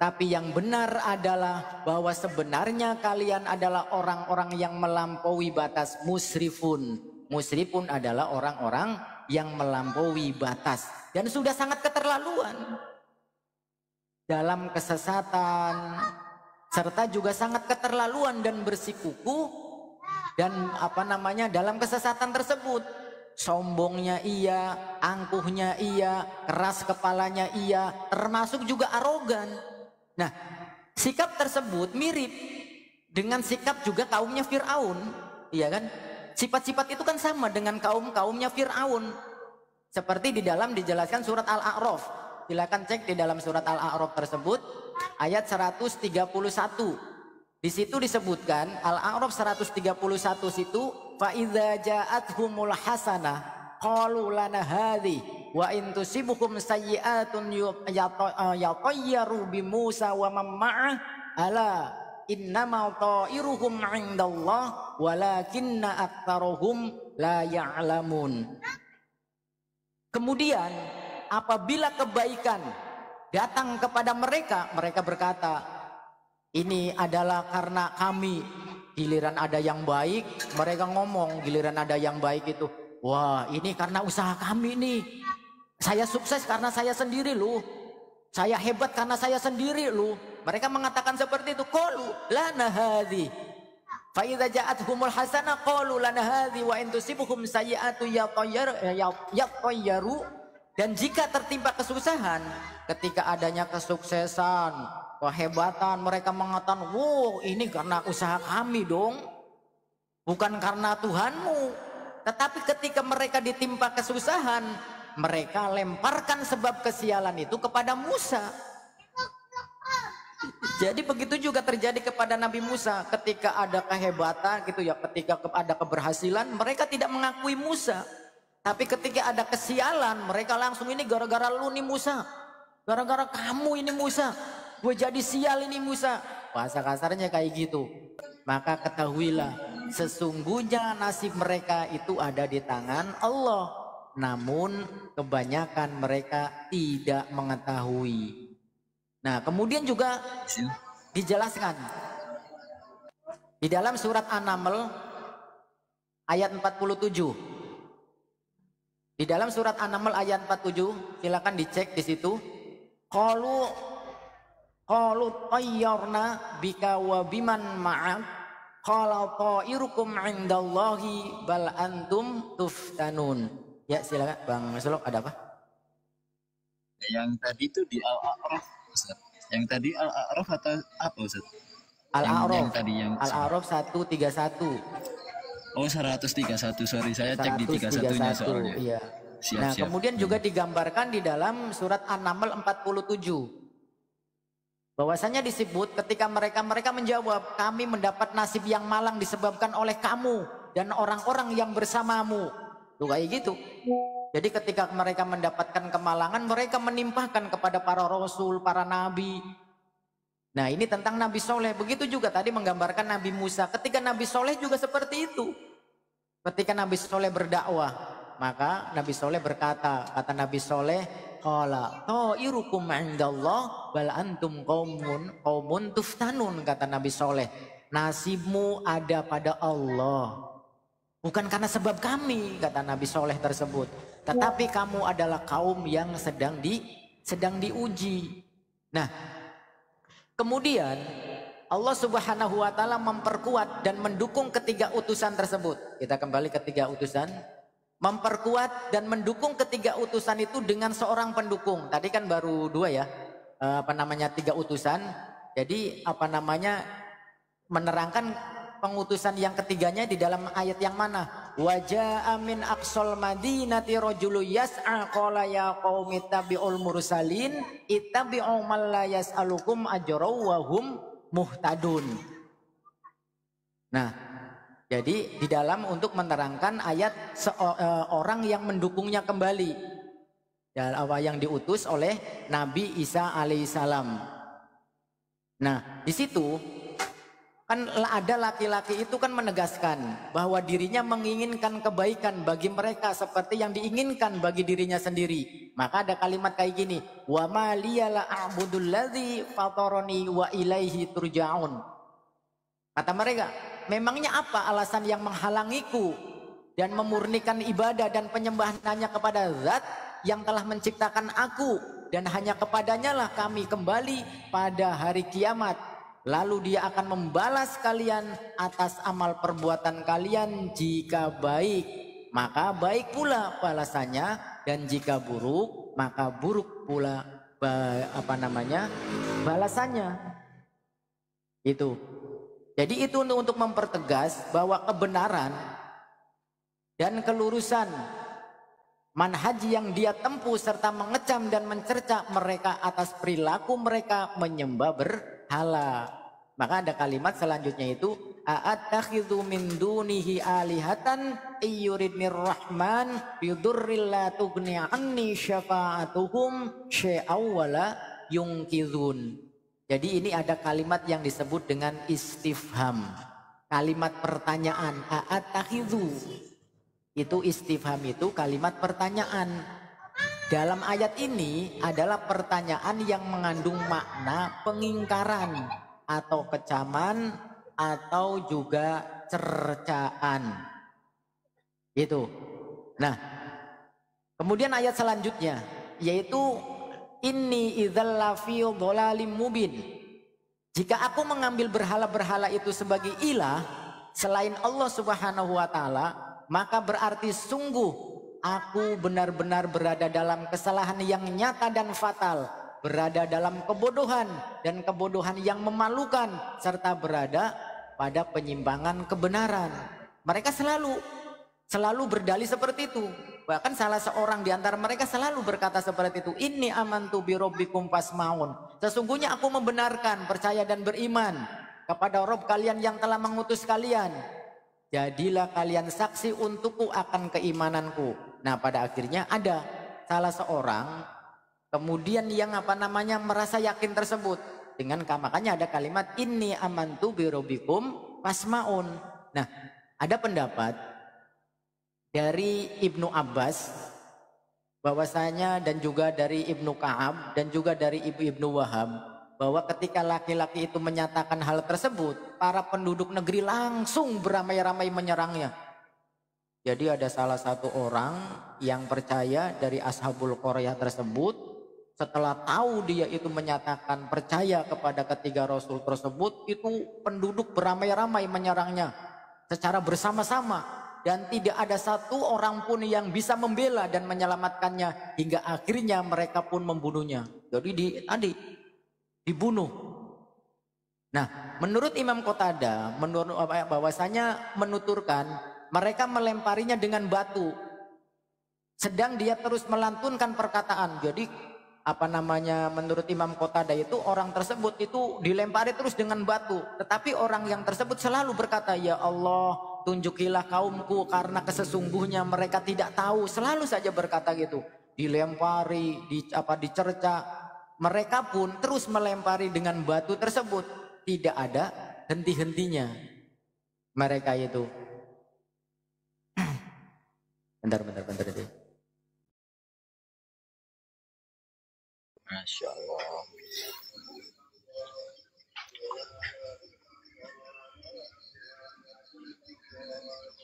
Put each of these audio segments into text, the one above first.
Tetapi yang benar adalah bahwa sebenarnya kalian adalah orang-orang yang melampaui batas. Musrifun. Musrifun adalah orang-orang yang melampaui batas dan sudah sangat keterlaluan dalam kesesatan, serta juga sangat keterlaluan dan bersikukuh dan dalam kesesatan tersebut. Sombongnya iya, angkuhnya iya, keras kepalanya iya, termasuk juga arogan. Nah, sikap tersebut mirip dengan sikap juga kaumnya Fir'aun, iya kan? Sifat-sifat itu kan sama dengan kaumnya Fir'aun. Seperti di dalam dijelaskan surat Al-A'raf. Silakan cek di dalam surat Al-A'raf tersebut ayat 131. Di situ disebutkan Al-A'raf 131 situ, fa idza ja'atuhumul hasanah qalu lana hadhi wa in tusibuhum sayyi'atun yatayyaru bi Musa wa man ma'ah ala innama ta'iruhum 'indallah walakinna aktsarahum la ya'lamun. Kemudian apabila kebaikan datang kepada mereka, mereka berkata, ini adalah karena kami. Giliran ada yang baik, mereka ngomong, giliran ada yang baik itu, wah ini karena usaha kami nih. Saya sukses karena saya sendiri loh. Saya hebat karena saya sendiri loh. Mereka mengatakan seperti itu. Qalu lana hadhi. Fa idza ja'atuhumul hasanah qalu lana hadhi wa in tusibuhum sayyi'atu yatayyaru. Dan jika tertimpa kesusahan, ketika adanya kesuksesan, kehebatan, mereka mengatakan, wow ini karena usaha kami dong, bukan karena Tuhanmu. Tetapi ketika mereka ditimpa kesusahan, mereka lemparkan sebab kesialan itu kepada Musa. Jadi begitu juga terjadi kepada Nabi Musa. Ketika ada kehebatan gitu ya, ketika ada keberhasilan, mereka tidak mengakui Musa. Tapi ketika ada kesialan, mereka langsung, ini gara-gara lu nih Musa, gara-gara kamu ini Musa, gue jadi sial ini Musa. Bahasa kasarnya kayak gitu. Maka ketahuilah, sesungguhnya nasib mereka itu ada di tangan Allah. Namun kebanyakan mereka tidak mengetahui. Nah kemudian juga dijelaskan di dalam surat An-Naml ayat 47. Di dalam surat An-Naml ayat 47, silakan dicek di situ. Qalu tayyarna bika wa biman ma'ak qala ta'irukum 'indallahi bal antum tuftanun. Ya silakan Bang Masulok, ada apa? Yang tadi itu di Al-A'raf, Ustaz. Yang tadi Al-A'raf atau apa, Ustaz? Al-A'raf. Yang Al-A'raf 131. Oh 131, sorry saya cek di 31-nya soalnya. Iya. Siap, nah siap. Kemudian juga digambarkan di dalam surat An-Naml 47. Bahwasanya disebut ketika mereka menjawab, kami mendapat nasib yang malang disebabkan oleh kamu dan orang-orang yang bersamamu. Tuh kayak gitu. Jadi ketika mereka mendapatkan kemalangan, mereka menimpahkan kepada para rasul, para nabi. Nah ini tentang Nabi Soleh. Begitu juga tadi menggambarkan Nabi Musa. Ketika Nabi Soleh juga seperti itu. Ketika Nabi Soleh berdakwah, maka Nabi Soleh berkata, kata Nabi Soleh, qala ta'irukum 'indallah bal antum qaumun tuftanun. Kata Nabi Soleh, nasibmu ada pada Allah, bukan karena sebab kami, kata Nabi Soleh tersebut, tetapi kamu adalah kaum yang sedang diuji. Nah kemudian Allah Subhanahu wa ta'ala memperkuat dan mendukung ketiga utusan tersebut. Kita kembali ketiga utusan. Memperkuat dan mendukung ketiga utusan itu dengan seorang pendukung. Tadi kan baru dua ya. Tiga utusan. Jadi menerangkan pengutusan yang ketiganya di dalam ayat yang mana? Waja'a min aqsal madinati rajulu yas'a qala ya qaumi tabi'ul mursalin ittabi'u man la yas'alukum ajra wa hum muhtadun. Nah, jadi di dalam untuk menerangkan ayat orang yang mendukungnya kembali, dan apa yang diutus oleh Nabi Isa alaihissalam. Nah, di situ Kan ada laki-laki itu kan menegaskan bahwa dirinya menginginkan kebaikan bagi mereka seperti yang diinginkan bagi dirinya sendiri. Maka ada kalimat kayak gini, wa ma liyala a'budul ladzi fatarani wa ilaihi turja'un. Kata mereka, memangnya apa alasan yang menghalangiku dan memurnikan ibadah dan penyembahan hanya kepada Zat yang telah menciptakan aku, dan hanya kepadanya lah kami kembali pada hari kiamat. Lalu dia akan membalas kalian atas amal perbuatan kalian, jika baik maka baik pula balasannya, dan jika buruk maka buruk pula balasannya. Itu. Jadi itu untuk mempertegas bahwa kebenaran dan kelurusan manhaj yang dia tempuh serta mengecam dan mencerca mereka atas perilaku mereka menyembah berhala. Maka ada kalimat selanjutnya itu, a'attakhidhu min dunihi alihatan iyuridnir rahman bidurril la tughni anni syafa'atuhum syai'aw wala yungkizun. Jadi ini ada kalimat yang disebut dengan istifham, kalimat pertanyaan. A'attakhidhu itu istifham, itu kalimat pertanyaan. Dalam ayat ini adalah pertanyaan yang mengandung makna pengingkaran atau kecaman atau juga cercaan. Itu. Nah, kemudian ayat selanjutnya yaitu inni idzal lafi dhalalim mubin. Jika aku mengambil berhala-berhala itu sebagai ilah selain Allah Subhanahu wa taala, maka berarti sungguh aku benar-benar berada dalam kesalahan yang nyata dan fatal, berada dalam kebodohan dan kebodohan yang memalukan, serta berada pada penyimpangan kebenaran. Mereka selalu berdalih seperti itu. Bahkan salah seorang di antara mereka selalu berkata seperti itu, inni amantu bi rabbikum fasmaun. Sesungguhnya aku membenarkan, percaya dan beriman kepada Rabb kalian yang telah mengutus kalian. Jadilah kalian saksi untukku akan keimananku. Nah, pada akhirnya ada salah seorang kemudian yang merasa yakin tersebut, dengan makanya ada kalimat inni amantu bi rabbikum fasmaun. Nah, ada pendapat dari Ibnu Abbas bahwasanya, dan juga dari Ibnu Ka'ab dan juga dari Ibnu Wahab, bahwa ketika laki-laki itu menyatakan hal tersebut, para penduduk negeri langsung beramai-ramai menyerangnya. Jadi ada salah satu orang yang percaya dari Ashabul Qaryah tersebut, setelah tahu dia itu menyatakan percaya kepada ketiga Rasul tersebut, itu penduduk beramai-ramai menyerangnya secara bersama-sama. Dan tidak ada satu orang pun yang bisa membela dan menyelamatkannya, hingga akhirnya mereka pun membunuhnya. Jadi dibunuh. Nah, menurut Imam Qatadah, bahwasanya menuturkan mereka melemparinya dengan batu, sedang dia terus melantunkan perkataan. Jadi menurut Imam Qatadah itu orang tersebut itu dilempari terus dengan batu, tetapi orang yang tersebut selalu berkata, ya Allah, tunjukilah kaumku karena kesesungguhnya mereka tidak tahu. Selalu saja berkata gitu. Dilempari, dicerca. Mereka pun terus melempari dengan batu tersebut. Tidak ada henti-hentinya mereka itu. Bentar. Masya Allah.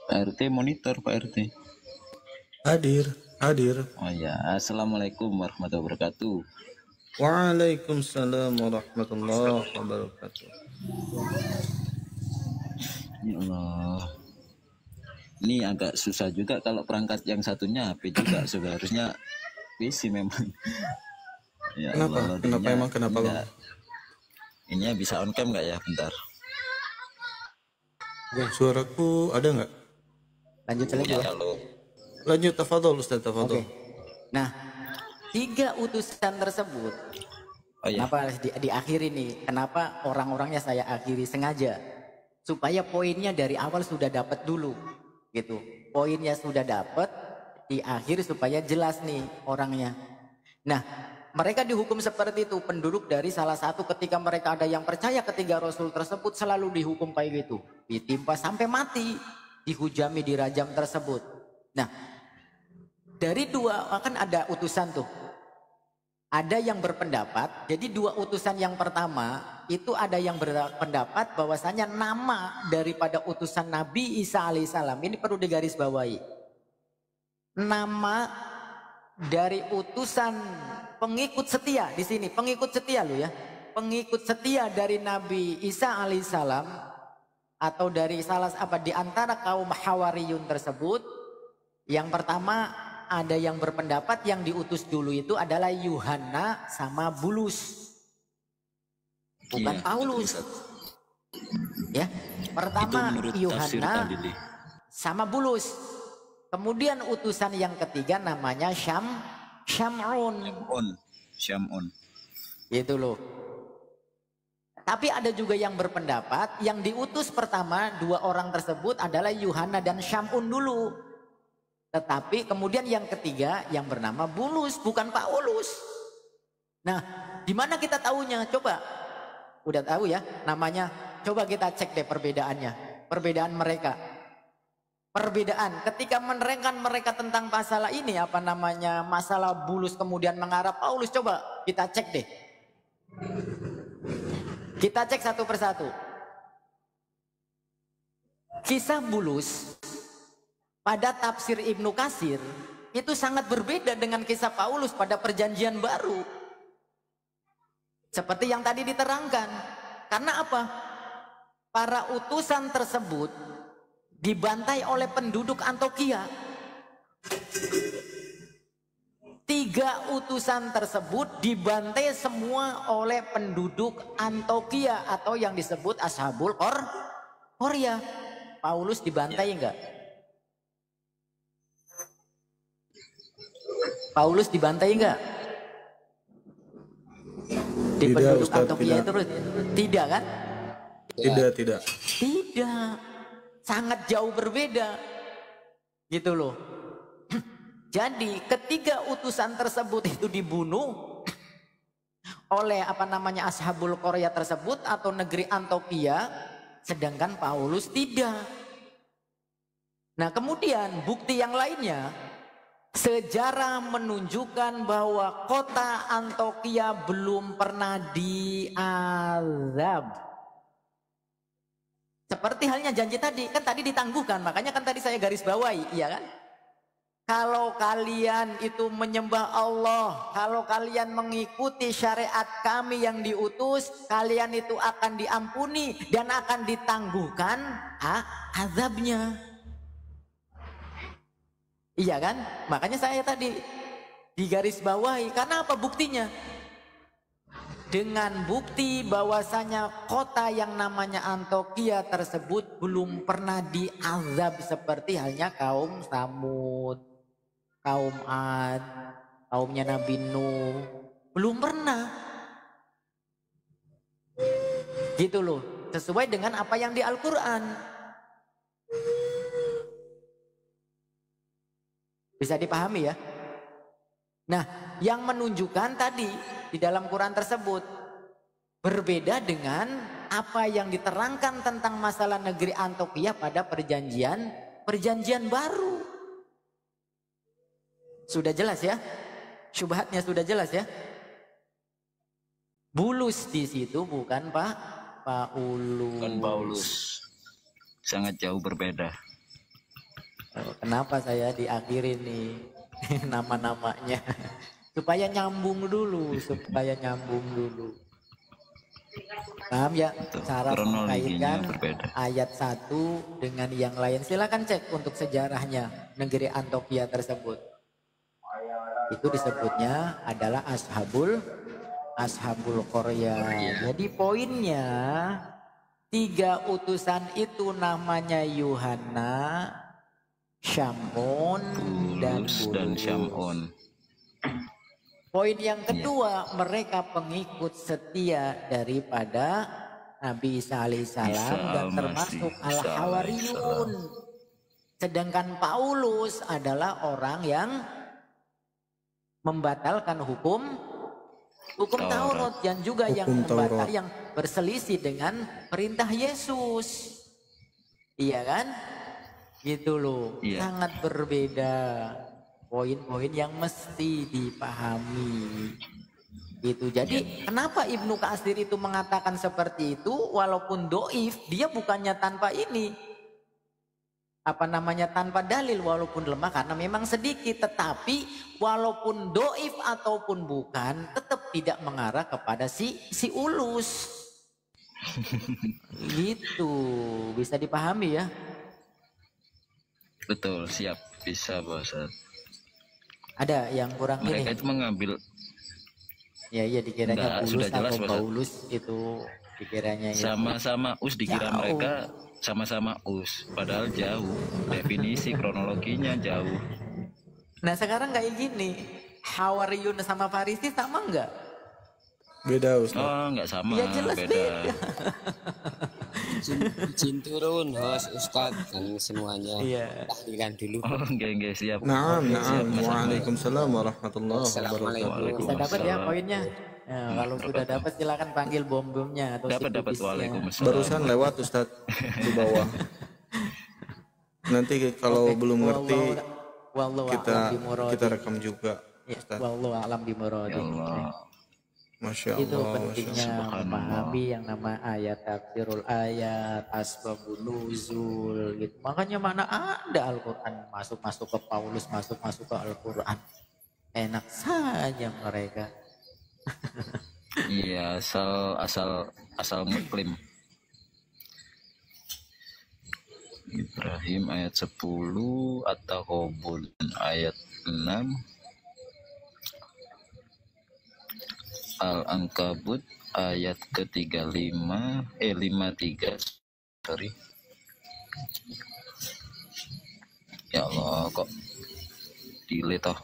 Pak RT monitor, Pak RT. Hadir. Oh ya, assalamualaikum warahmatullahi wabarakatuh. Waalaikumsalam warahmatullahi wabarakatuh. Ya Allah. Ini agak susah juga kalau perangkat yang satunya HP juga, seharusnya PC memang. Ya Kenapa? Allah, Kenapa Bang? Ini bisa on cam nggak ya? Bentar. Suaraku ada nggak? Lanjut lagi ya. Halo. Lanjut, tafadhol Ustaz, tafadhol. Oke. Nah, 3 utusan tersebut, kenapa diakhiri nih? Kenapa orang-orangnya saya akhiri sengaja? Supaya poinnya dari awal sudah dapat dulu, gitu. Poinnya sudah dapat, di akhir supaya jelas nih orangnya. Nah, mereka dihukum seperti itu, penduduk dari salah satu, ketika mereka ada yang percaya ketiga Rasul tersebut selalu dihukum kayak gitu. Ditimpa sampai mati, dihujami, dirajam tersebut. Nah, dari dua, kan ada utusan tuh. Ada yang berpendapat, jadi dua utusan yang pertama, itu ada yang berpendapat bahwasanya nama daripada utusan Nabi Isa alaihissalam, ini perlu digarisbawahi. Nama dari utusan pengikut setia di sini, pengikut setia lo ya, pengikut setia dari Nabi Isa alaihissalam atau dari salah di antara kaum Hawariyun tersebut, yang pertama ada yang berpendapat yang diutus dulu itu adalah Yuhanna sama Bulus, bukan Paulus. Ya, pertama Yuhanna sama Bulus. Kemudian utusan yang ketiga namanya Syam'un. Gitu loh. Tapi ada juga yang berpendapat yang diutus pertama dua orang tersebut adalah Yuhanna dan Syam'un dulu. Tetapi kemudian yang ketiga yang bernama Bulus, bukan Paulus. Nah, di mana kita tahunya? Coba. Udah tahu ya namanya. Coba kita cek deh perbedaannya. Perbedaan mereka. Perbedaan ketika menerangkan mereka tentang masalah ini, apa namanya, masalah Bulus kemudian mengarah Paulus, coba kita cek deh. Kita cek satu persatu. Kisah Bulus pada tafsir Ibnu Katsir itu sangat berbeda dengan kisah Paulus pada perjanjian baru. Seperti yang tadi diterangkan. Karena apa? Para utusan tersebut dibantai oleh penduduk Antiokhia. 3 utusan tersebut dibantai semua oleh penduduk Antiokhia atau yang disebut Ashabul Qaryah. Paulus dibantai enggak? Paulus dibantai enggak? Di Tidak, penduduk Ustaz, Antiokhia tidak. itu tidak kan? Tidak. Tidak. Sangat jauh berbeda. Gitu loh. Jadi ketiga utusan tersebut itu dibunuh oleh apa namanya Ashabul Qaryah tersebut atau negeri Antiokhia, sedangkan Paulus tidak. Nah, kemudian bukti yang lainnya, sejarah menunjukkan bahwa kota Antiokhia belum pernah diazab. Seperti halnya janji tadi, kan tadi ditangguhkan, makanya kan tadi saya garis bawahi, iya kan? Kalau kalian itu menyembah Allah, kalau kalian mengikuti syariat kami yang diutus, kalian itu akan diampuni dan akan ditangguhkan azabnya. Iya kan? Makanya saya tadi digarisbawahi, karena apa buktinya? Dengan bukti bahwasanya kota yang namanya Antiokhia tersebut belum pernah diazab seperti halnya kaum Samud, kaum Ad, kaumnya Nabi Nuh. Belum pernah. Gitu loh, sesuai dengan apa yang di Al-Quran. Bisa dipahami ya? Nah, yang menunjukkan tadi di dalam Quran tersebut berbeda dengan apa yang diterangkan tentang masalah negeri Antiokhia pada perjanjian baru. Sudah jelas ya? Syubhatnya sudah jelas ya? Bulus di situ bukan Paulus. Bukan Paulus. Sangat jauh berbeda. Kenapa saya diakhiri nih nama-namanya? Supaya nyambung dulu. Paham ya? Cara mengkaitkan ayat 1 dengan yang lain. Silakan cek untuk sejarahnya negeri Antiokhia tersebut. Itu disebutnya adalah Ashabul Qaryah. Jadi poinnya 3 utusan itu namanya Yuhanna, Syam'un dan Syam'un. Poin yang kedua, mereka pengikut setia daripada Nabi Isa alaihissalam dan termasuk Al-Hawariyun. Sedangkan Paulus adalah orang yang membatalkan hukum Hukum Taurat yang juga yang Hukum Taurat. yang berselisih dengan perintah Yesus. Iya kan? Gitu loh. Iya. Sangat berbeda. Poin-poin yang mesti dipahami. Gitu. Jadi kenapa Ibnu Katsir itu mengatakan seperti itu walaupun doif, dia bukannya tanpa ini. Tanpa dalil walaupun lemah karena memang sedikit, tetapi walaupun doif ataupun bukan tetap tidak mengarah kepada si ulus. Gitu, bisa dipahami ya? Betul, siap, bisa Bos. Ada yang kurang Mereka ini? itu mengambil Ya iya dikiranya Enggak, Bulus sudah jelas, atau Bos. Paulus itu dikiranya ya. sama-sama us dikira Jauh. mereka sama-sama us, padahal jauh. Definisi kronologinya jauh. Nah sekarang kayak gini, Hawariyun sama Farisi sama enggak? Beda Ustaz. Oh, enggak sama, Ya jelas beda. Izin turun host Ustadz kan semuanya Iya. tahlilan dulu. Oh, enggak siap. Naam, Siap, naam. Mas Ahmad. Waalaikumsalam warahmatullahi Assalamualaikum. wabarakatuh. Bisa dapat ya poinnya. Ya, kalau sudah dapat silakan panggil bom-bomnya atau Dapat psikologisnya. Waalaikumsalam. Barusan lewat Ustaz di bawah. Nanti kalau Oke, belum ngerti wallahu kita a'lam bimuradi. kita rekam juga Ya, Ustaz. wallahu a'lam bimuradi. Ya Allah. Masya Itu Allah. Masya pentingnya Allah. Subhanallah. memahami yang nama ayat, tafsirul ayat, asbabun nuzul gitu. Makanya mana ada Al-Qur'an masuk-masuk ke Paulus, masuk-masuk ke Al-Qur'an. Enak saja mereka. Iya, asal muklim. Ibrahim ayat 10 atau Hobul ayat 6, Al-Ankabut ayat ke-35 53 sorry. Ya Allah, kok delete toh.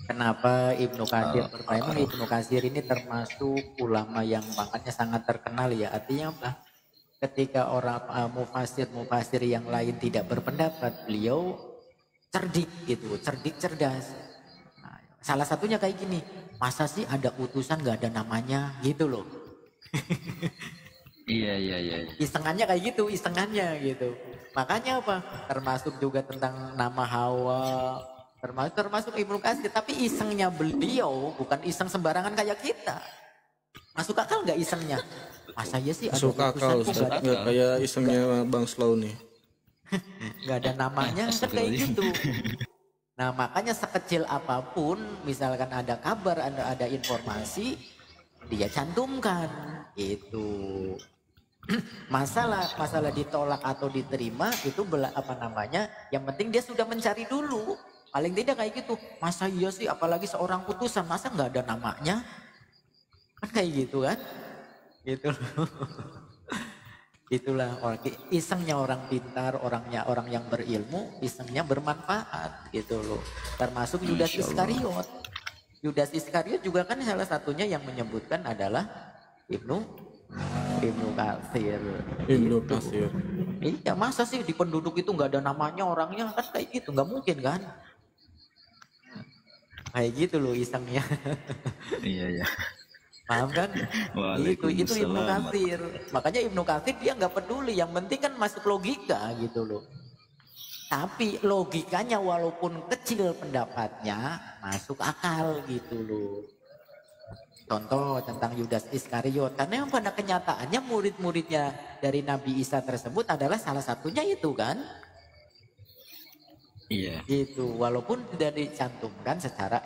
Kenapa Ibnu Katsir memang Ibnu Katsir ini termasuk ulama yang makanya sangat terkenal ya. Artinya apa? Ketika orang mufasir yang lain tidak berpendapat, beliau cerdik gitu, cerdas. Nah, salah satunya kayak gini, masa sih ada utusan nggak ada namanya gitu loh. Iya. Isengannya kayak gitu, gitu. Makanya apa? Termasuk juga tentang nama Hawa, termasuk Ibnu Katsir, tapi isengnya beliau bukan iseng sembarangan kayak kita. Masuk akal nggak isengnya? Masa ya sih ada Masuk akal utusan kok Ustaz. nggak ada, Nggak kayak isengnya Bang Slow nih. nggak ada namanya kan kayak gitu. Nah makanya sekecil apapun, misalkan ada kabar, ada informasi, dia cantumkan itu. Masalah ditolak atau diterima itu yang penting dia sudah mencari dulu. Paling tidak kayak gitu. Masa iya sih apalagi seorang putusan masa nggak ada namanya? Kan kayak gitu kan? Gitu loh. Itulah isengnya orang pintar, orang yang berilmu, isengnya bermanfaat gitu loh. Termasuk Yudas Iskariot. Yudas Iskariot juga kan salah satunya yang menyebutkan adalah Ibnu Katsir. Ibnu Katsir. Iya, masa sih di penduduk itu nggak ada namanya orangnya, kan kayak gitu, nggak mungkin kan? Kayak gitu loh isengnya. Iya. Paham kan? Itu Ibnu Waalaikumsalam. Katsir. Makanya Ibnu Katsir dia nggak peduli, yang penting kan masuk logika gitu loh. Tapi logikanya walaupun kecil pendapatnya masuk akal gitu loh. Contoh tentang Yudas Iskariot, karena yang pada kenyataannya murid-muridnya dari Nabi Isa tersebut adalah salah satunya itu kan? Iya, Gitu, walaupun tidak dicantumkan secara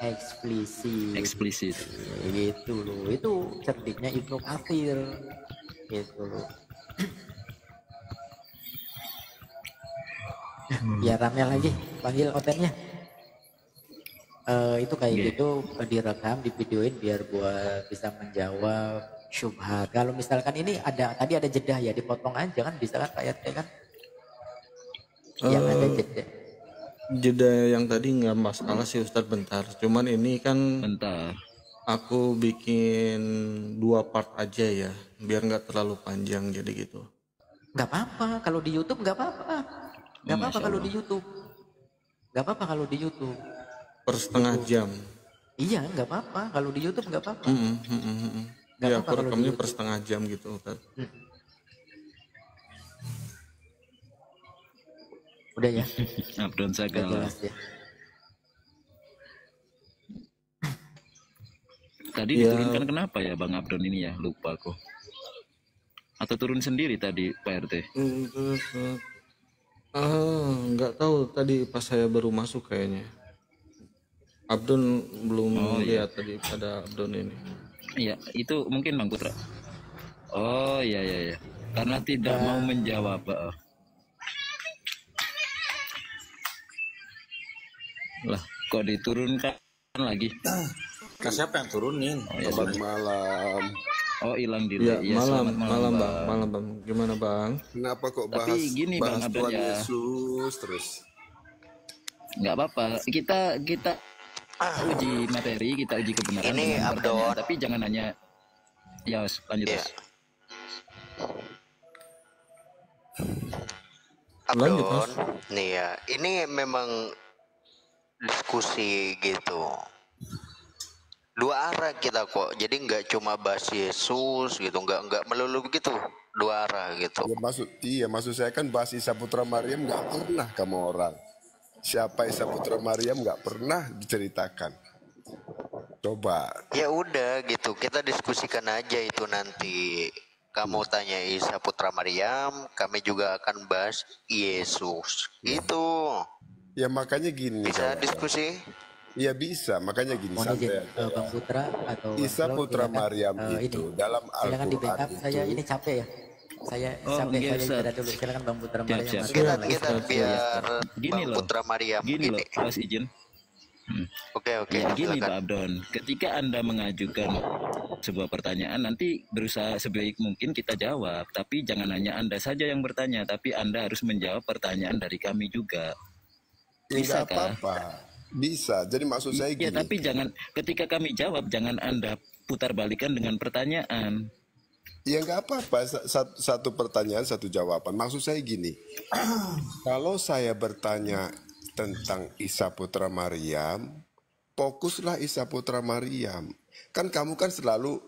eksplisit. eksplisit. Gitu loh, itu cerdiknya Ibnu Katsir. Gitu loh. Ya rame lagi, panggil otennya. Itu kayak gitu direkam, divideoin biar buat bisa menjawab syubhat. Kalau misalkan ini tadi ada jeda ya, dipotong aja kan bisa kan ayatnya kan? Yang ada jeda. Jeda yang tadi nggak masalah sih Ustadz, bentar. Cuman ini kan Bentar. aku bikin 2 part aja ya, biar nggak terlalu panjang jadi gitu. Nggak apa-apa kalau di YouTube, nggak apa-apa. Nggak apa-apa Masya kalau Allah. di YouTube. Nggak apa-apa kalau di YouTube. Per setengah jam. Iya, nggak apa-apa. Kalau di YouTube nggak apa-apa. Nggak Ya, apa-apa aku kalau di rekamnya per YouTube. setengah jam gitu, Ustaz. Udah ya, Abdon udah Sagala. jelas ya. Tadi Ya. diturunkan kenapa ya Bang Abdon ini ya? Lupa aku. Atau turun sendiri tadi Pak RT? Nggak tahu tadi pas saya baru masuk kayaknya. Abdon belum lihat tadi ada Abdon ini. Iya, itu mungkin Bang Putra. Oh iya iya iya. Karena tidak mau menjawab. Lah, kok diturunkan lagi? Nah, siapa yang turunin? Selamat malam. Oh, hilang di Ya, iya, malam, selamat malam, Bang. Malam, Bang. Gimana, Bang? Kenapa kok Tapi bahas gini, Bang bahas Abdon Tuhan ya. Yesus terus? Nggak apa-apa. Kita uji materi, kita uji kebenaran Ini dengan Abdon. pertanyaan. Tapi jangan hanya ya, lanjut. Iya. Os. Lanjut, Abdon, Mas. nih ya, ini memang diskusi gitu. Dua arah kita kok, jadi nggak cuma bahas Yesus gitu, nggak melulu begitu, dua arah gitu. Ya maksud saya kan bahas Isa Putra Maryam nggak pernah kamu orang. Siapa Isa Putra Maryam nggak pernah diceritakan. Coba. Ya udah gitu, kita diskusikan aja itu nanti. Kamu tanya Isa Putra Maryam, kami juga akan bahas Yesus. Itu Ya makanya gini. bisa kawan. diskusi. Ya bisa, makanya gini Mohon izin, santai aja. Bang Putra atau Isa Bang Flo, Putra silakan, Maryam ini. itu dalam Silakan di backup. Al-Quran Saya itu. ini capek ya. Saya Oh, capek, iya, saya Ustaz. istirahat dulu. Silakan Bang Putra Maryam. siap. masuk Kita lagi. kita biar Gini Bang loh. Putra Maryam Gini loh, ini. Mas izin. Oke, Ya gini silakan. Pak Abdon, ketika Anda mengajukan sebuah pertanyaan, nanti berusaha sebaik mungkin kita jawab. Tapi jangan hanya Anda saja yang bertanya, tapi Anda harus menjawab pertanyaan dari kami juga. Ya, Bisa nggak kah? apa-apa. Bisa. Jadi maksud saya Ya gini. tapi jangan, ketika kami jawab, jangan Anda putar balikan dengan pertanyaan. Ya nggak apa-apa, satu pertanyaan satu jawaban. Maksud saya gini, kalau saya bertanya tentang Isa Putra Maryam, fokuslah Isa Putra Maryam. Kan kamu kan selalu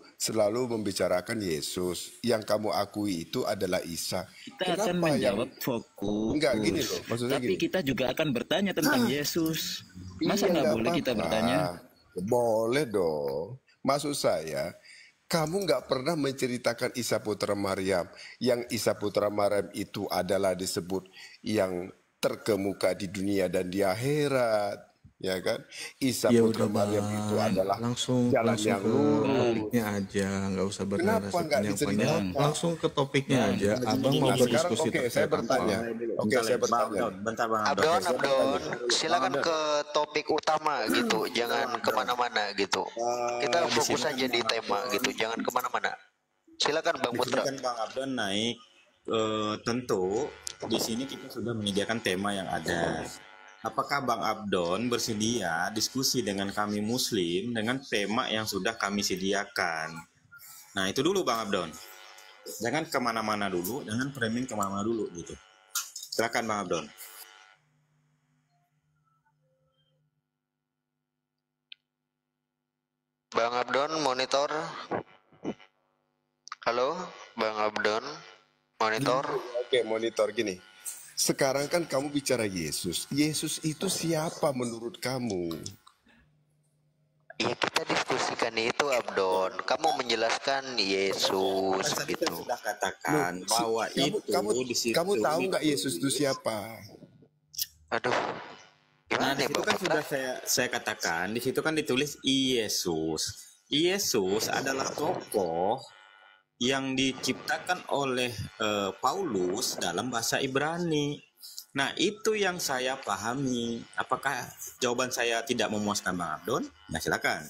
membicarakan Yesus. Yang kamu akui itu adalah Isa. Kita akan menjawab fokus. Enggak, gini loh, maksudnya Tapi gini. kita juga akan bertanya tentang Yesus. Masa Iya, nggak nggak boleh kita apa-apa. bertanya? Boleh dong. Maksud saya, kamu nggak pernah menceritakan Isa Putra Maryam. Yang Isa Putra Maryam itu adalah disebut yang terkemuka di dunia dan di akhirat. Ya kan? Isa Ya Putra udah, Maryam Bang. itu adalah langsung jalan yang ke lurus. topiknya aja, nggak usah Kenapa bernarasi nggak panjang-panjang. diceritakan? Langsung ke topiknya aja. Abang mau Nah, sekarang berdiskusi oke, saya terkait bertanya. apa? Oke, saya bertanya. Bentar Bang Abdon, silakan ke topik utama gitu, jangan kemana-mana gitu. Kita fokus aja di tema gitu, jangan kemana-mana. Silakan Bang Di sini Putra. kan Bang Abdon naik, tentu di sini kita sudah menyediakan tema yang ada. Apakah Bang Abdon bersedia diskusi dengan kami Muslim dengan tema yang sudah kami sediakan? Nah itu dulu Bang Abdon. Jangan kemana-mana dulu, jangan framing kemana-mana dulu gitu. Silakan Bang Abdon. Bang Abdon monitor. Halo, Bang Abdon monitor. Oke, monitor gini. Sekarang kan kamu bicara Yesus. Yesus itu siapa menurut kamu? Ya kita diskusikan itu Abdon. Kamu menjelaskan Yesus Kan tadi gitu. kan sudah katakan bahwa di situ kamu tahu nggak Yesus itu siapa? Aduh. Nah, Gimana di ya situ Bang kan Putra? sudah saya katakan, di situ kan ditulis Yesus. Yesus adalah tokoh yang diciptakan oleh Paulus dalam bahasa Ibrani. Nah, itu yang saya pahami. Apakah jawaban saya tidak memuaskan Bang Abdon? Nah, silakan.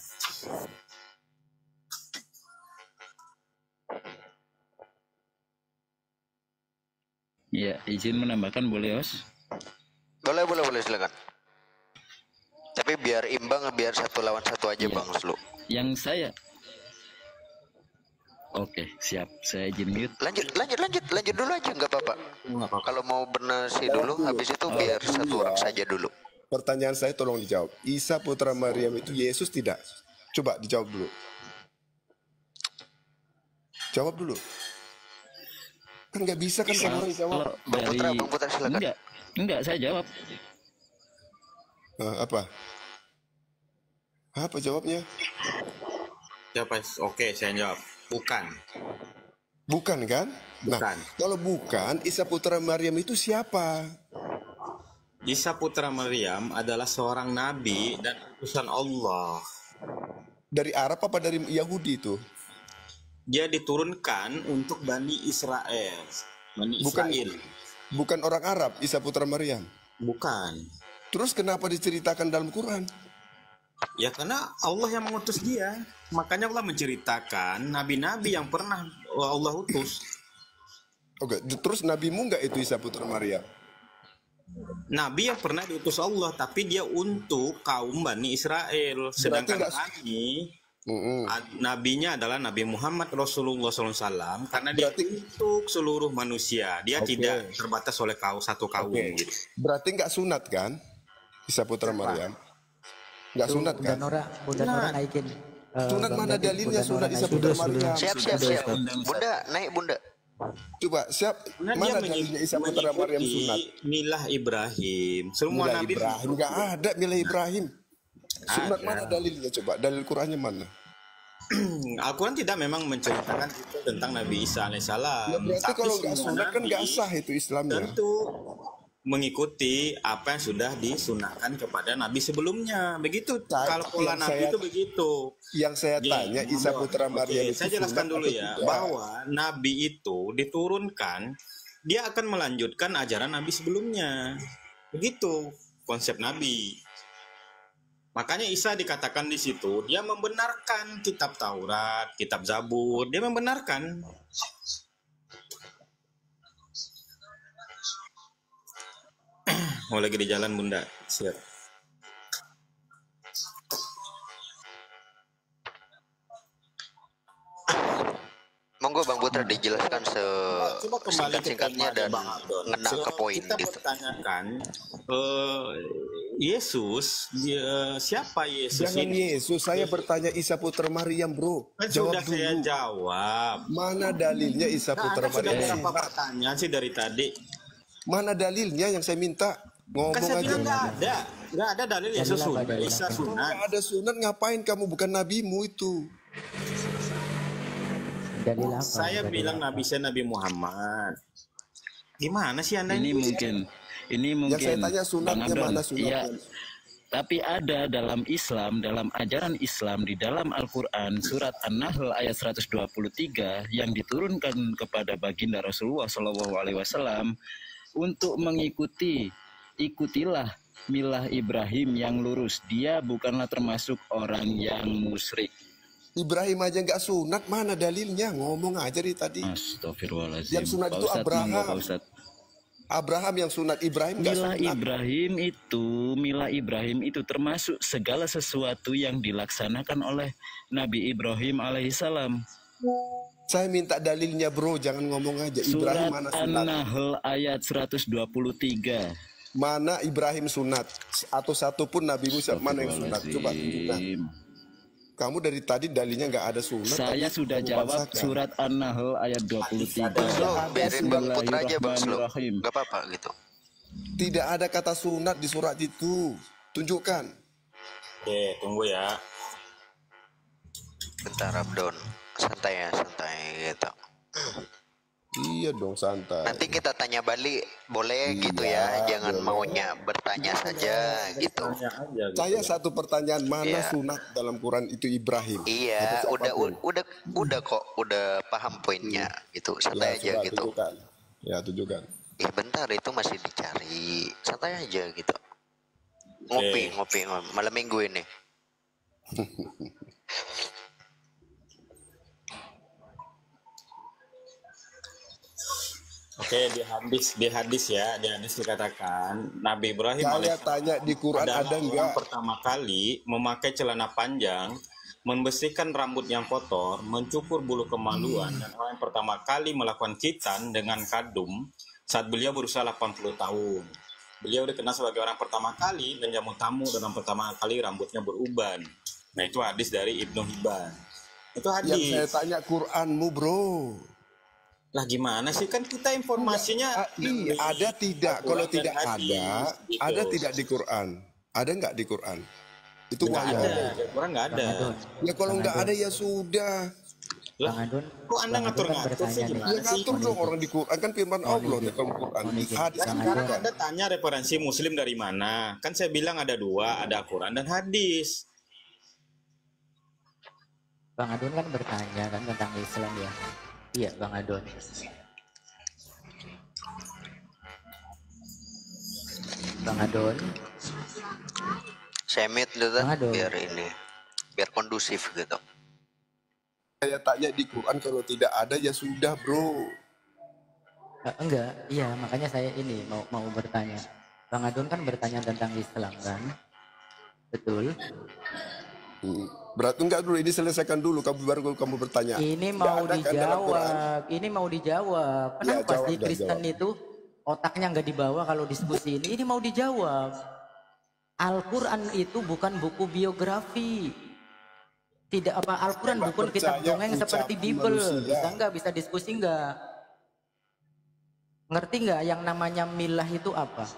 Ya, izin menambahkan boleh, Os? Boleh silakan. Tapi biar imbang, biar satu lawan satu aja Iya. Bang Slu. Yang saya Oke, siap. Saya izin mute. Lanjut dulu aja nggak apa-apa. Kalau mau bernasi dulu, habis itu biar satu orang saja dulu. pertanyaan saya tolong dijawab. Isa putra Maryam itu Yesus tidak? Coba dijawab dulu. Jawab dulu. Kan nggak bisa kan kalau orang jawab. Kalau Bang Putra silakan. enggak, saya jawab. Apa? Apa jawabnya? Siapa? Oke, saya jawab. Bukan. Bukan kan? Nah, Bukan. kalau bukan, Isa putra Maryam itu siapa? Isa putra Maryam adalah seorang nabi dan utusan Allah. Dari Arab apa dari Yahudi itu? Dia diturunkan untuk Bani Israel. Bani Bukan. Israel. Bukan orang Arab, Isa putra Maryam. Bukan. Terus kenapa diceritakan dalam Quran? Ya karena Allah yang mengutus dia. Makanya Allah menceritakan nabi-nabi yang pernah Allah utus. Oke, terus nabimu nggak itu Isa putra Maryam? Nabi yang pernah diutus Allah, tapi dia untuk kaum Bani Israel. Sedangkan nggak- kami, Mm-mm. nabinya adalah Nabi Muhammad Rasulullah SAW, karena dia untuk seluruh manusia. Dia Oke. tidak terbatas oleh satu kaum. Oke. Gitu. Berarti nggak sunat kan? Isa putra Maryam? Nggak sunat kan? Bunda Nora naikin. Sunat Bang mana David, dalilnya Bunda Nora sunat Isa naikin. putra Maryam? Siap. Bunda, naik Bunda. Coba siap. Karena dia Mana dalilnya Isa putra Maryam sunat? milah Ibrahim. Semua Milah nabi Ibrahim nggak ada milah Ibrahim. Sunat Ada. mana dalilnya coba? Dalil Qurannya mana? Al-Quran tidak memang menceritakan itu tentang Nabi Isa alaihissalam. Ya, berarti Tapi kalau nggak semua sunat kan nabi nggak sah itu Islamnya. tentu mengikuti apa yang sudah disunahkan kepada nabi sebelumnya. Begitu kalau pola yang nabi saya- itu begitu. Yang saya Jadi, tanya Isa putra oke, Maryam itu saya jelaskan sunat dulu atau ya tidak? bahwa nabi itu diturunkan, dia akan melanjutkan ajaran nabi sebelumnya. Begitu konsep nabi. Makanya Isa dikatakan di situ, dia membenarkan kitab Taurat, kitab Zabur, dia membenarkan. Mau lagi di jalan Bunda, siap. Monggo Bang Putra dijelaskan Coba kembali ke singkat-singkatnya tema dan Bang Abdon. ngena ke poin Kita gitu. pertanyakan Yesus, siapa Yesus Jangan ini? Yesus, saya bertanya Isa putra Maryam, bro. Kan Jawab sudah saya dulu. jawab. Mana dalilnya Isa Nah, putra Anda sudah Maryam? berapa pertanyaan sih dari tadi? Mana dalilnya yang saya minta? Kan Ngomong saya aja. bilang nggak ada dalil Yesus sunat, Isa Kalau sunat. nggak ada sunat ngapain kamu, bukan nabimu itu? Dalil apa? Saya bilang Nabi saya Nabi Muhammad. Gimana sih Anda Ini ini? mungkin Yang saya tanya Bang sunatnya Abdon. mana sunatnya? Iya, tapi ada dalam Islam, dalam ajaran Islam di dalam Al-Quran surat An-Nahl ayat 123 yang diturunkan kepada baginda Rasulullah SAW untuk ikutilah milah Ibrahim yang lurus. Dia bukanlah termasuk orang yang musyrik. Ibrahim aja nggak sunat, mana dalilnya? Ngomong aja dari tadi. Astagfirullahaladzim. Yang sunat Pak itu Ustadz, Abraham. monggo, Pak Ustadz. Abraham yang sunat, Ibrahim nggak Milah sunat. Ibrahim itu termasuk segala sesuatu yang dilaksanakan oleh Nabi Ibrahim alaihissalam. Saya minta dalilnya, bro, jangan ngomong aja. Ibrahim Surat mana sunat? An-Nahl ayat 123. Mana Ibrahim sunat? Atau satu pun Nabi Musa mana yang sunat? Coba tunjukkan. Kamu dari tadi dalilnya nggak ada sunat. Saya tapi sudah kamu jawab bahasakan. surat An-Nahl ayat 23. Bang biarin Bang Putra aja Bang Slow. Bismillahirrahmanirrahim. Gak apa-apa gitu. Tidak ada kata sunat di surat itu. Tunjukkan. Oke, tunggu ya. Bentar Abdon. Santai ya, santai gitu. Iya dong, santai. Nanti kita tanya balik, boleh gitu ya. Jangan maunya bertanya saja gitu. Tanya aja gitu. Saya satu pertanyaan, mana Iya. sunat dalam Quran itu Ibrahim? Iya, Atau siapapun? udah kok, udah paham poinnya gitu. Santai aja coba gitu. Tunjukkan. Ya, tunjukkan. Bentar itu masih dicari. Santai aja gitu. Ngopi. Malam minggu ini. Oke, di hadis dikatakan Nabi Ibrahim Saya alaihissalam tanya di Quran adalah ada orang enggak? pertama kali memakai celana panjang, membersihkan rambut yang kotor, mencukur bulu kemaluan, dan orang yang pertama kali melakukan khitan dengan kadum saat beliau berusia 80 tahun. Beliau dikenal sebagai orang pertama kali menjamu tamu dan orang pertama kali rambutnya beruban. Nah itu hadis dari Ibnu Hibban. Itu Yang saya hadis. tanya Quranmu, bro. Lah gimana sih, kan kita informasinya Iya, ada tidak? Al-Quran Kalau dan tidak hadis, ada, gitu. ada tidak di Quran? Ada nggak di Quran? Itu Nggak wahyu. ada, Quran nggak ada. Bang Adon, Ya kalau nggak ada ya sudah. Lah, Bang Adon, kok Anda Bang Adon kan ngatur-ngatur sih, bertanya nih. gimana Ya sih? ngatur dong orang di Quran, kan firman Allah di dalam Quran. mohon izin. Hadis Bang juga Adon, kan. Anda tanya referensi Muslim dari mana? Kan saya bilang ada dua, ada Al-Quran dan hadis. Bang Adon kan bertanya kan tentang Islam ya. Iya, Bang Adon. Bang Adon, Saya mute dulu Bang Adon. biar kondusif gitu. Saya tanya di Quran, kalau tidak ada ya sudah, bro. Enggak, iya makanya saya ini mau bertanya. Bang Adon kan bertanya tentang Islam kan, betul? Berarti enggak dulu, ini selesaikan dulu, baru kamu bertanya. Ini Nggak mau ada kan dalam Quran? dijawab, ini mau dijawab. Ya, Kenapa jawab, sih dah, Kristen jawab. itu otaknya nggak dibawa kalau diskusi ini? Ini mau dijawab. Al-Quran itu bukan buku biografi. Tidak apa, Al-Quran Coba bukan kitab percaya dongeng seperti ucapan Bible. manusia. Bisa nggak? Bisa diskusi nggak? Ngerti nggak yang namanya milah itu apa?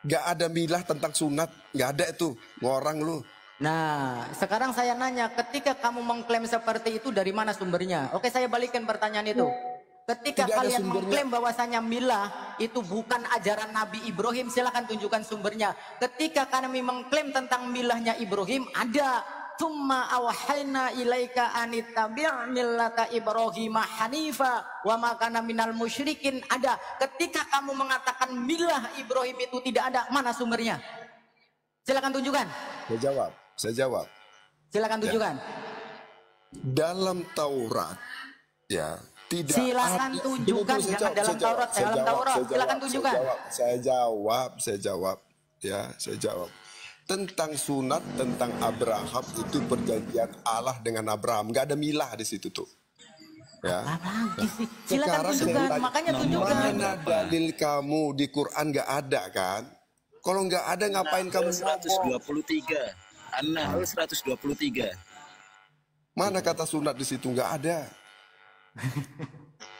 Nggak ada milah tentang sunat, nggak ada itu, ngorang lu. Nah, sekarang saya nanya, ketika kamu mengklaim seperti itu dari mana sumbernya? Oke, saya balikin pertanyaan itu. Ketika Tidak ada kalian sumbernya. mengklaim bahwasanya milah itu bukan ajaran Nabi Ibrahim, silakan tunjukkan sumbernya. Ketika kami mengklaim tentang milahnya Ibrahim, ada Tsumma awhayna ilaika anittabi' millata Ibrahim hanifa wa ma kana minal musyrikin. Ada. Ketika kamu mengatakan milah Ibrahim itu tidak ada, mana sumbernya? Silakan tunjukkan. Saya jawab. Silakan Ya. tunjukkan. Dalam Taurat, ya tidak. Silakan ada- tunjukkan, Tunggu, jangan dalam Taurat, dalam Taurat. Silakan tunjukkan. Saya jawab. Ya, saya jawab. Tentang sunat, tentang Abraham itu perjanjian Allah dengan Abraham. Nggak ada milah di situ tuh. Ya. Apalagi sih? Silakan Sekarang saya tunjukkan, tanya, makanya tunjukkan. mana dalil kamu di Quran nggak ada kan? Kalau nggak ada ngapain kamu ngomong? 123. An-Nahl 123. Mana kata sunat di situ? Nggak ada.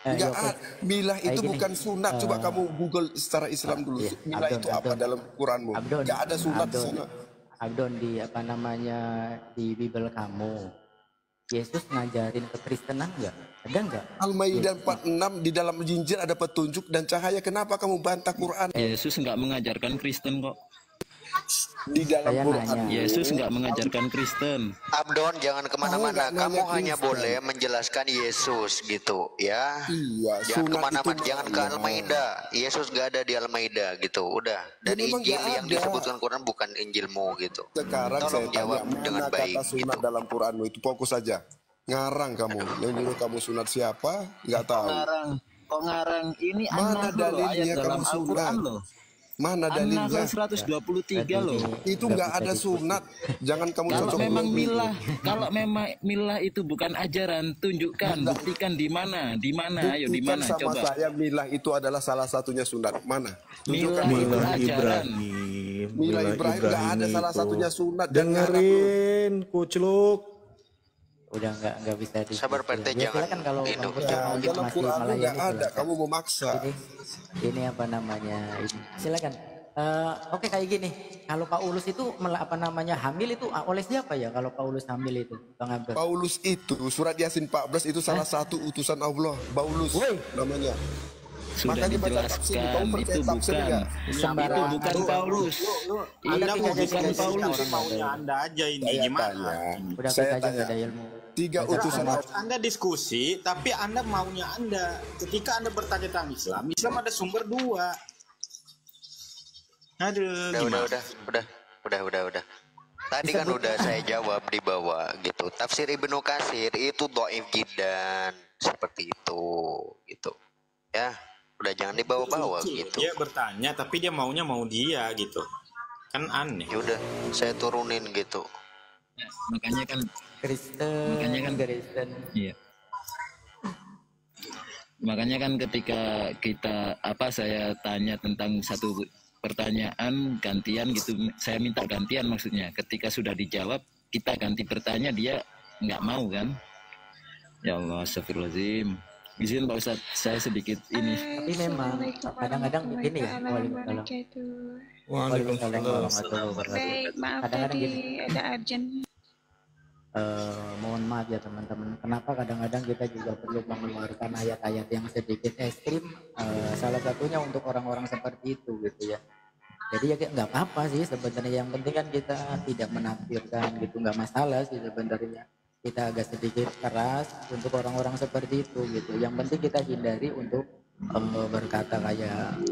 Nggak Yoko, ada. Milah itu gini, bukan sunat. Coba kamu Google secara Islam dulu. iya, Milah Abdon, itu apa Abdon. dalam Quranmu? Abdon, Nggak ada sunat di Abdon, sana. Abdon, di apa namanya di Bible kamu, Yesus ngajarin kekristenan nggak? Ada nggak? Al-Maidah 46 di dalam Injil ada petunjuk dan cahaya. Kenapa kamu bantah Quran? Yesus nggak mengajarkan Kristen kok. Di dalam Saya Quran. nanya. Yesus nggak mengajarkan Kristen. Abdon, jangan kemana-mana. Kamu nggak Kamu nanya hanya Kristen. boleh menjelaskan Yesus gitu, ya. Iya, Jangan sunat kemana-mana, itu jangan ke mana? Al-Maidah. Yesus gak ada di Al-Maidah gitu, udah. Dan Ya, memang Injil nggak yang ada. disebutkan Quran bukan Injilmu gitu. Sekarang Tolong saya jawab tanya, dengan mana baik kata sunat gitu. dalam Quranmu itu? Fokus saja. Ngarang kamu. Yang nyuruh kamu sunat siapa? Nggak tahu. Kok ngarang ini Mana An-Nahl loh, dalilnya ayat dalam kamu Al-Quran sunat? loh. Mana An-Nahl dalilnya? 123 loh. Itu nggak ada sunat. Jangan kamu Kalau cocok. memang memang milah itu bukan ajaran, tunjukkan, buktikan di mana, ayo di Buktikan mana, sama coba. saya milah itu adalah salah satunya sunat. Mana? Milah Tunjukkan. itu Milah ajaran. Ibrahim. Milah Ibrahim nggak ada salah itu. satunya sunat. Jangan ngarang lu. Dengerin, kucluk. Udah nggak bisa di. Sabar, Pak RT, Ya, jangan silakan kalau itu. Bang Pucuk Ya, mau dalam masih Quran melayani nggak ada. silakan. Kamu mau maksa. Ini apa namanya? Ini. Silakan. Oke, kayak gini. Kalau Paulus itu apa namanya hamil itu oleh siapa ya? Kalau Paulus hamil itu, Bang Abdul. Paulus itu surat Yasin 14 itu salah satu utusan Allah. Paulus Woi. namanya. Sudah Makanya baca tafsir, dijelaskan, kamu itu percaya tafsir bukan. nggak? Sembarangan. Itu bukan Paulus. Anda Iya, mau iya, diskusi iya, Paulus, iya. maunya Anda aja ini Saya gimana? tanya. Udah Saya kita aja tanya. nggak ada ilmu. 3 utusan Allah. Anda diskusi, tapi Anda maunya Anda. Ketika Anda bertanya tentang Islam, Islam ada sumber 2. Aduh, gimana? Udah. Tadi kan udah saya jawab di bawah gitu. Tafsir Ibnu Katsir itu dhaif jiddan, seperti itu gitu. Ya, udah jangan dibawa-bawa Lucu, gitu. Dia bertanya, tapi dia maunya mau dia gitu. Kan aneh. Ya udah, saya turunin gitu. Makanya kan Kristen, Makanya kan- Kristen. Iya. Makanya kan ketika saya tanya tentang satu pertanyaan gantian gitu. Saya minta gantian maksudnya. Ketika sudah dijawab, kita ganti bertanya, dia nggak mau kan? Ya Allah, astagfirullahaladzim. Izin Pak Ustadz, saya sedikit ini. Tapi memang kadang-kadang begini ya. Waalaikumsalam warahmatullahi wabarakatuh. Baik, maaf Kadang-kadang tadi gini. ada urgent. Mohon maaf ya teman-teman, kenapa kadang-kadang kita juga perlu mengeluarkan ayat-ayat yang sedikit ekstrim, salah satunya untuk orang-orang seperti itu gitu ya. Jadi ya nggak apa-apa sih sebenarnya, yang penting kan kita tidak menafsirkan gitu, nggak masalah sih sebenarnya. Kita agak sedikit keras untuk orang-orang seperti itu gitu. Yang penting kita hindari untuk berkata kayak